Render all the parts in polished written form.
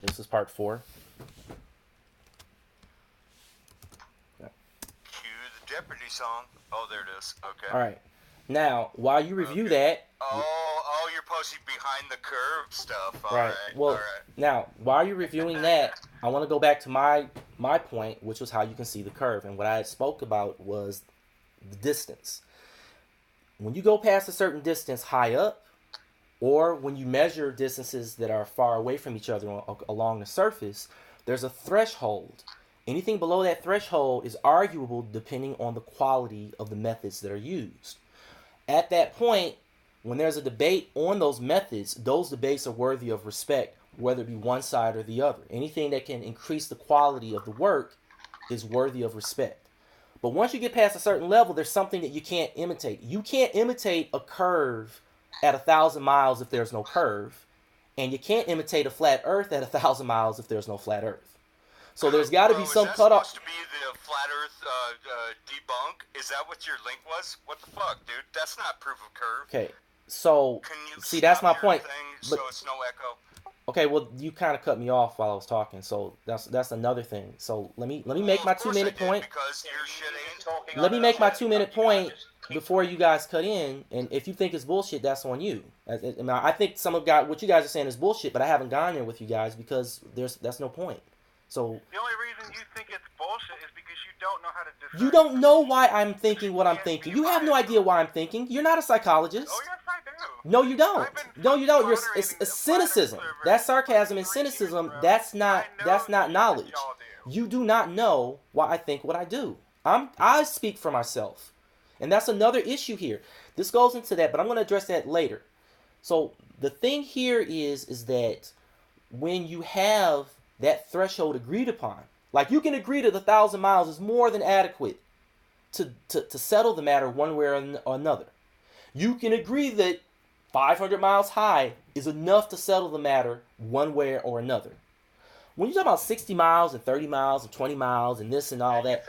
This is part 4. Cue the Jeopardy song. Oh, there it is. Okay. All right. Now, while you review that... Oh, you're posting behind the curve stuff. All right. right. Well, all right. Now, while you're reviewing that, I want to go back to my point, which was how you can see the curve. And what I spoke about was the distance. When you go past a certain distance high up, or when you measure distances that are far away from each other along the surface, there's a threshold. Anything below that threshold is arguable depending on the quality of the methods that are used. At that point, when there's a debate on those methods, those debates are worthy of respect, whether it be one side or the other. Anything that can increase the quality of the work is worthy of respect. But once you get past a certain level, there's something that you can't imitate. You can't imitate a curve at 1,000 miles if there's no curve, and you can't imitate a flat Earth at 1,000 miles if there's no flat Earth. So there's got to be some cutoff. Is that supposed to be the flat Earth debunk? Is that what your link was? What the fuck, dude? That's not proof of curve. Okay, so see, that's my point. So it's no echo. Okay, well, you kind of cut me off while I was talking, so that's another thing. So let me make my 2-minute point. Because your shit ain't talking. Let me make my 2-minute point before you guys cut in, and if you think it's bullshit, that's on you. I think what you guys are saying is bullshit, but I haven't gone there with you guys because that's no point. So the only reason you think it's bullshit is because you don't know how to decide. You don't know why I'm thinking what I'm thinking. You have no idea why I'm thinking. You're not a psychologist. Oh, yes, I do. No, you don't. No, you don't. It's cynicism. That's sarcasm and cynicism. That's not knowledge. You do not know why I think what I do. I speak for myself. And that's another issue here. This goes into that, but I'm going to address that later. So the thing here is that when you have that threshold agreed upon, like you can agree that 1,000 miles is more than adequate to settle the matter one way or another. You can agree that 500 miles high is enough to settle the matter one way or another. When you talk about 60 miles and 30 miles and 20 miles and this and all that,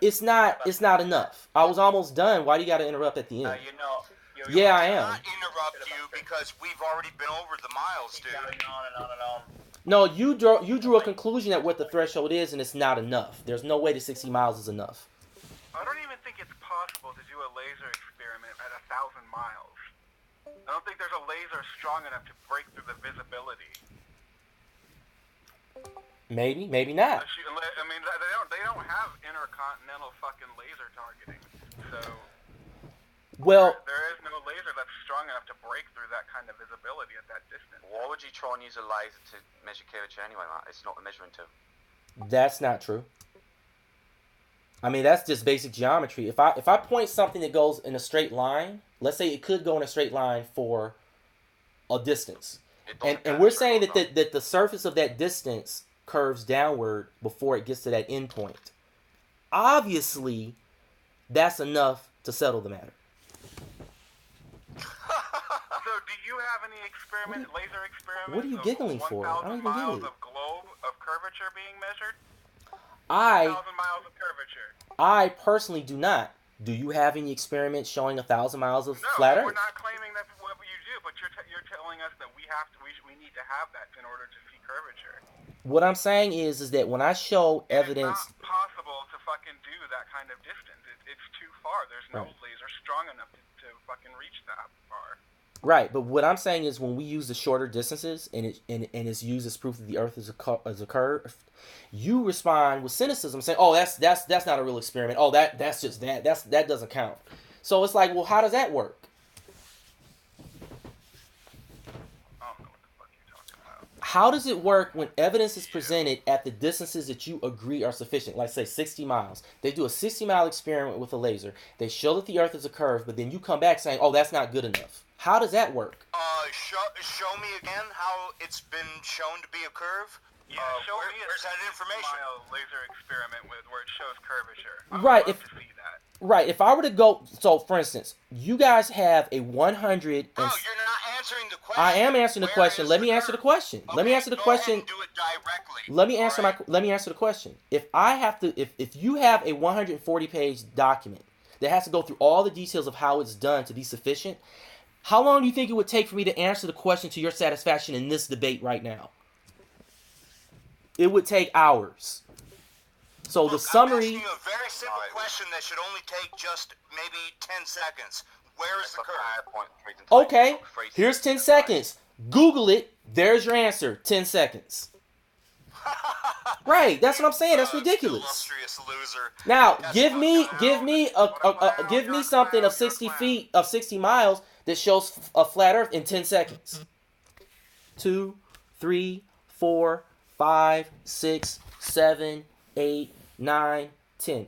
it's not enough. I was almost done. Why do you got to interrupt at the end? You're not. Yeah, I am. Not interrupt you because we've already been over the miles, dude. Going on and on and on. No, you drew a conclusion at what the threshold is, and it's not enough. There's no way that 60 miles is enough. I don't even think it's possible to do a laser experiment at 1,000 miles. I don't think there's a laser strong enough to break through the visibility. Maybe not. I mean, they don't have intercontinental fucking laser targeting, so. Well, there is no laser that's strong enough to break through that kind of visibility at that distance. Why would you try and use a laser to measure curvature anyway, Matt? It's not a measuring tool. That's not true. I mean, that's just basic geometry. If I point something that goes in a straight line, let's say it could go in a straight line for a distance, and we're saying that the surface of that distance curves downward before it gets to that end point. Obviously, that's enough to settle the matter. So, do you have any laser experiments? What are you giggling for? I don't even get it. 1,000 miles of globe of curvature being measured? 1,000 I miles of curvature. I personally do not. Do you have any experiments showing 1,000 miles of flat Earth? No, we're not claiming that what you do, but you're telling us that we need to have that in order to see curvature. What I'm saying is that when I show evidence, it's not possible to fucking do that kind of distance. It's too far. There's no laser strong enough to fucking reach that far. Right, but what I'm saying is when we use the shorter distances and it's used as proof that the Earth is a curve, you respond with cynicism, saying, "Oh, that's not a real experiment. Oh, that's just that doesn't count." So it's like, well, how does that work? I don't know what the fuck you're talking about. How does it work when evidence is presented at the distances that you agree are sufficient? Like, say, 60 miles. They do a 60-mile experiment with a laser. They show that the Earth is a curve, but then you come back saying, "Oh, that's not good enough." How does that work? Show me again how it's been shown to be a curve. Yeah, show me where's that information? A laser experiment where it shows curvature. Right. To see that. Right. If I were to go, so for instance, you guys have a 100. No, you're not answering the question. I am answering the question. Let me answer the question. Okay, let me answer the question. Do it directly. Let me answer the question. If you have a 140-page document that has to go through all the details of how it's done to be sufficient, how long do you think it would take for me to answer the question to your satisfaction in this debate right now? it would take hours. So the Look, summary. I'm asking you a very simple question that should only take just maybe 10 seconds. Where is the curve? Okay, here's 10 seconds. Google it. There's your answer. 10 seconds. Right, that's what I'm saying. That's ridiculous. Illustrious loser. Now, That's give me clown, something you're of a 60 clown. feet of 60 miles that shows a flat Earth in 10 seconds. 2, 3, 4, 5, 6, 7, 8, 9, 10.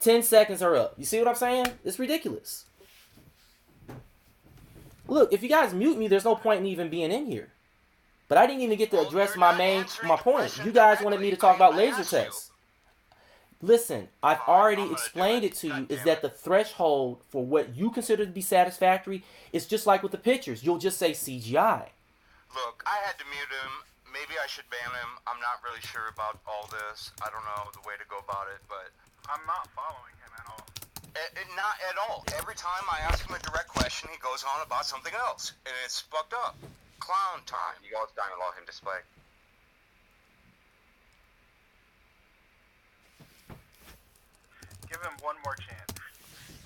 10 seconds are up. You see what I'm saying? It's ridiculous. Look, if you guys mute me, there's no point in even being in here. But I didn't even get to address my point. You guys wanted me to talk about laser tests. Listen, I've already explained it to you, is that the threshold for what you consider to be satisfactory is just like with the pictures. You'll just say CGI. Look, I had to mute him. Maybe I should ban him. I'm not really sure about all this. I don't know the way to go about it, but... I'm not following him at all. Not at all. Every time I ask him a direct question, he goes on about something else. And it's fucked up. Clown time. You guys don't allow him to speak. Give him one more chance.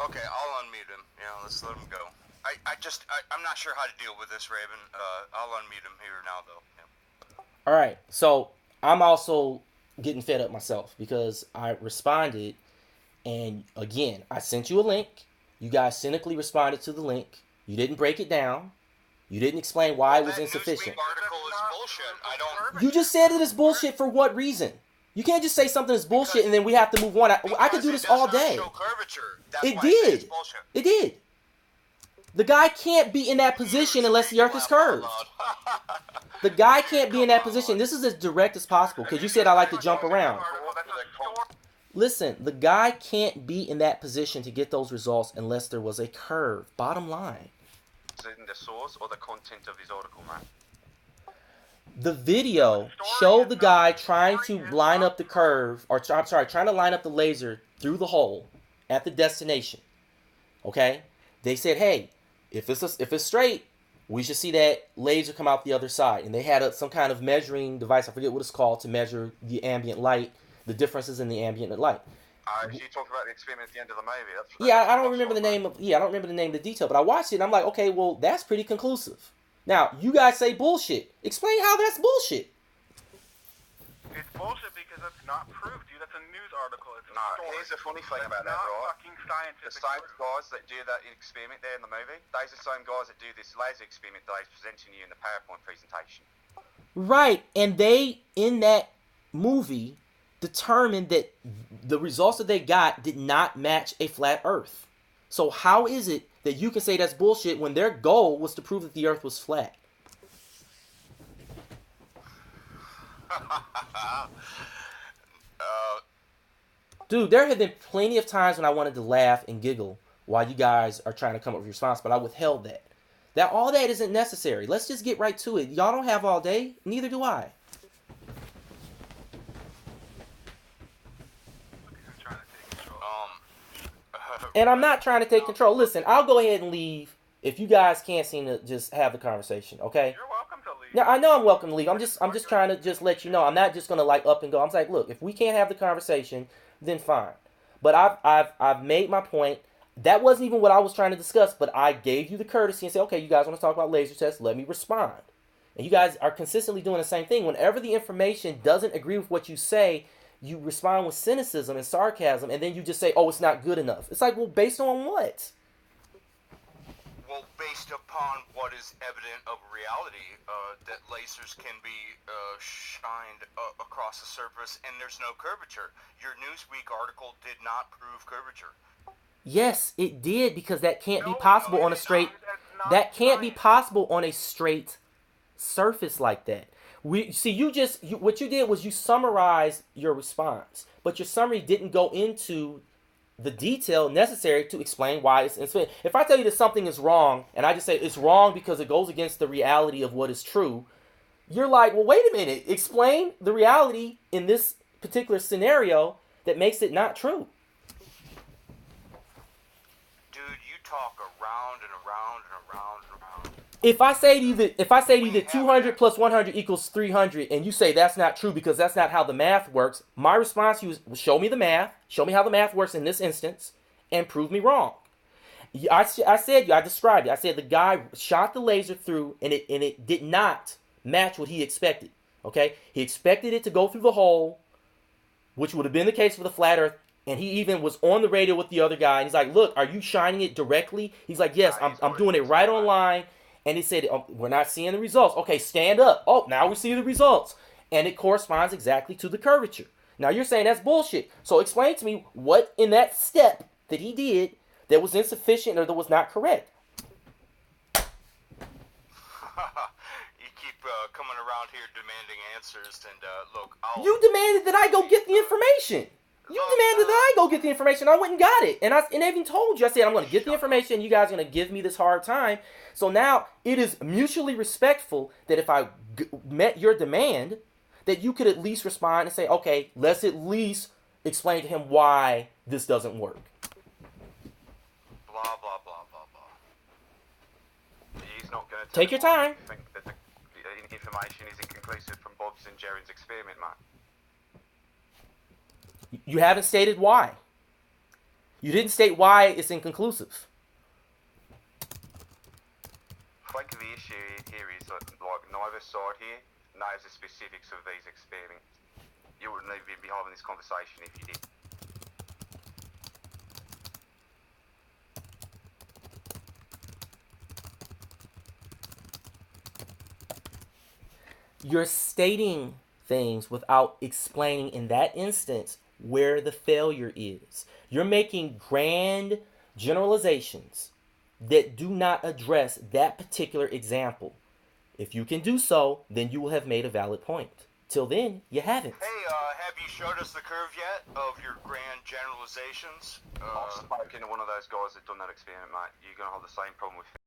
Okay, I'll unmute him. Yeah, let's let him go. I'm not sure how to deal with this, Raven. I'll unmute him here now, though. Yeah. All right, so I'm also getting fed up myself because I responded, and again, I sent you a link. You guys cynically responded to the link. You didn't break it down. You didn't explain why it was insufficient. That article is bullshit. I don't... You just said that it's bullshit for what reason? You can't just say something is bullshit and then we have to move on. I could do this all day. It did. It did. The guy can't be in that position unless the Earth is curved. The guy can't be in that position. This is as direct as possible because you said I like to jump around. Listen, the guy can't be in that position to get those results unless there was a curve. Bottom line. In the source or the content of his article, man. The video showed the guy trying to line up the curve, or I'm sorry, trying to line up the laser through the hole at the destination. Okay? They said, hey, if it's straight, we should see that laser come out the other side. And they had some kind of measuring device, I forget what it's called, to measure the ambient light, the differences in the ambient light. You talk about the experiment at the end of the movie. I don't remember the name of the detail, but I watched it and I'm like, okay, well, that's pretty conclusive. Now, you guys say bullshit. Explain how that's bullshit. It's bullshit because it's not proof, dude. That's a news article. It's a story. Here's the funny thing about that, not right? fucking scientific The same proof. guys that do that experiment there in the movie, those are the same guys that do this laser experiment that I was presenting you in the PowerPoint presentation. Right, and they, in that movie, determined that the results that they got did not match a flat Earth. So how is it that you can say that's bullshit when their goal was to prove that the Earth was flat? Dude, there have been plenty of times when I wanted to laugh and giggle while you guys are trying to come up with your response, but I withheld that. All that isn't necessary. Let's just get right to it. Y'all don't have all day. Neither do I. And I'm not trying to take control. Listen, I'll go ahead and leave if you guys can't seem to just have the conversation, okay? You're welcome to leave. Now, I know I'm welcome to leave. I'm just trying to just let you know. I'm not just going to like up and go. I'm like, look, if we can't have the conversation, then fine. But I've made my point. That wasn't even what I was trying to discuss, but I gave you the courtesy and said, okay, you guys want to talk about laser tests? Let me respond. And you guys are consistently doing the same thing. Whenever the information doesn't agree with what you say, you respond with cynicism and sarcasm, and then you just say, oh, it's not good enough. It's like, well, based on what? Well, based upon what is evident of reality, that lasers can be shined across the surface, and there's no curvature. Your Newsweek article did not prove curvature. Yes, it did, because that can't be possible on a straight... That can't be possible on a straight surface like that. What you did was you summarized your response, but your summary didn't go into the detail necessary to explain why it's insufficient. If I tell you that something is wrong, and I just say it's wrong because it goes against the reality of what is true, you're like, well, wait a minute, explain the reality in this particular scenario that makes it not true. Dude, you talk around and around and around and around. If I say to you that 200 plus 100 equals 300, and you say that's not true because that's not how the math works, my response to you is show me the math, show me how the math works in this instance, and prove me wrong. I described it. I said the guy shot the laser through, and it did not match what he expected. Okay, he expected it to go through the hole, which would have been the case for the flat Earth. And he even was on the radio with the other guy, and he's like, "Look, are you shining it directly?" He's like, "Yes, I'm doing it right online." And he said, oh, "We're not seeing the results." Okay, stand up. Oh, now we see the results, and it corresponds exactly to the curvature. Now you're saying that's bullshit. So explain to me what in that step that he did that was insufficient or that was not correct. You keep coming around here demanding answers, and look, You demanded that I go get the information. You demanded that I go get the information. I went and got it. And I even told you, I said, I'm going to get the information. And you guys are going to give me this hard time. So now it is mutually respectful that if I met your demand, that you could at least respond and say, okay, let's at least explain to him why this doesn't work. Blah, blah, blah, blah, blah. He's not going to take your time. Think that the information is inconclusive from Bob's and Jerry's experiment, mate. You haven't stated why. You didn't state why it's inconclusive. I think the issue here is that like neither side here knows the specifics of these experiments. You wouldn't even be having this conversation if you did. You're stating things without explaining in that instance where the failure is. You're making grand generalizations that do not address that particular example. If you can do so, then you will have made a valid point. Till then, you haven't. Hey, have you showed us the curve yet of your grand generalizations? I've spoken to one of those guys that done that experiment, mate. You're going to have the same problem with